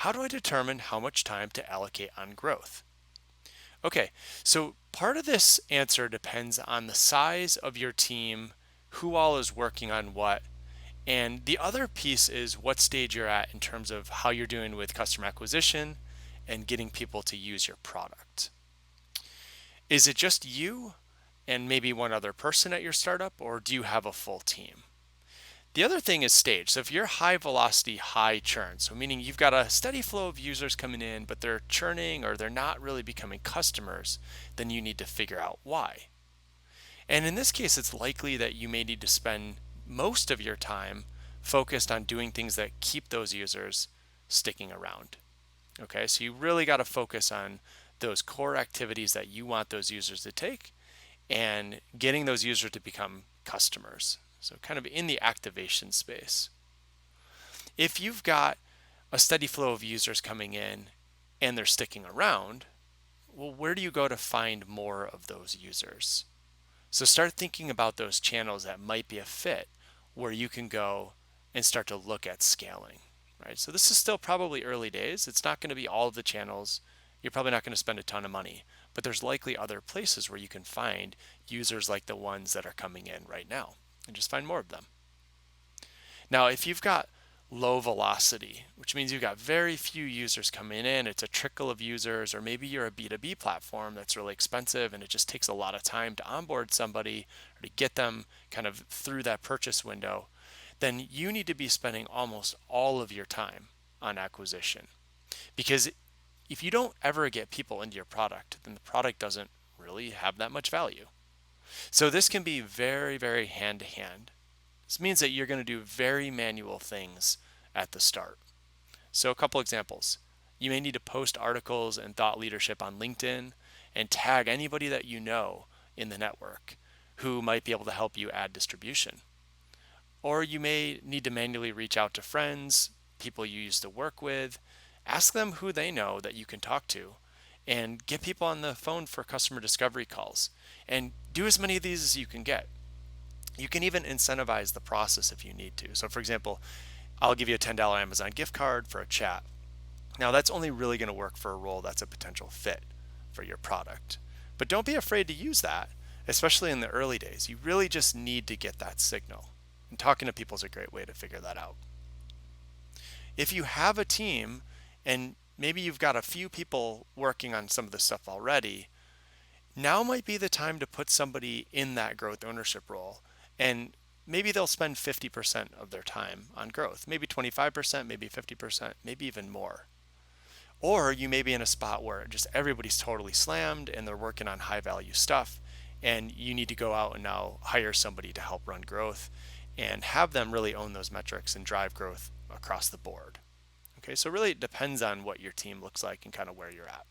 How do I determine how much time to allocate on growth? Okay, so part of this answer depends on the size of your team, who all is working on what, and the other piece is what stage you're at in terms of how you're doing with customer acquisition and getting people to use your product. Is it just you and maybe one other person at your startup, or do you have a full team? The other thing is stage. So if you're high velocity, high churn, so meaning you've got a steady flow of users coming in, but they're churning or they're not really becoming customers, then you need to figure out why. And in this case, it's likely that you may need to spend most of your time focused on doing things that keep those users sticking around. Okay, so you really got to focus on those core activities that you want those users to take and getting those users to become customers. So, kind of in the activation space. If you've got a steady flow of users coming in and they're sticking around, well, where do you go to find more of those users? So, start thinking about those channels that might be a fit where you can go and start to look at scaling, right? So, this is still probably early days. It's not going to be all of the channels. You're probably not going to spend a ton of money, but there's likely other places where you can find users like the ones that are coming in right now and just find more of them. Now, if you've got low velocity, which means you've got very few users coming in, it's a trickle of users, or maybe you're a B2B platform that's really expensive and it just takes a lot of time to onboard somebody or to get them kind of through that purchase window, then you need to be spending almost all of your time on acquisition. Because if you don't ever get people into your product, then the product doesn't really have that much value. So this can be very, very hand to hand. This means that you're going to do very manual things at the start. So a couple examples. You may need to post articles and thought leadership on LinkedIn and tag anybody that you know in the network who might be able to help you add distribution. Or you may need to manually reach out to friends, people you used to work with, ask them who they know that you can talk to, and get people on the phone for customer discovery calls. And do as many of these as you can get. You can even incentivize the process if you need to. So, for example, I'll give you a $10 Amazon gift card for a chat. Now, that's only really going to work for a role that's a potential fit for your product. But don't be afraid to use that, especially in the early days. You really just need to get that signal. And talking to people is a great way to figure that out. If you have a team and maybe you've got a few people working on some of this stuff already, now might be the time to put somebody in that growth ownership role. And maybe they'll spend 50% of their time on growth, maybe 25%, maybe 50%, maybe even more. Or you may be in a spot where just everybody's totally slammed and they're working on high value stuff, and you need to go out and now hire somebody to help run growth and have them really own those metrics and drive growth across the board. Okay, so really it depends on what your team looks like and kind of where you're at.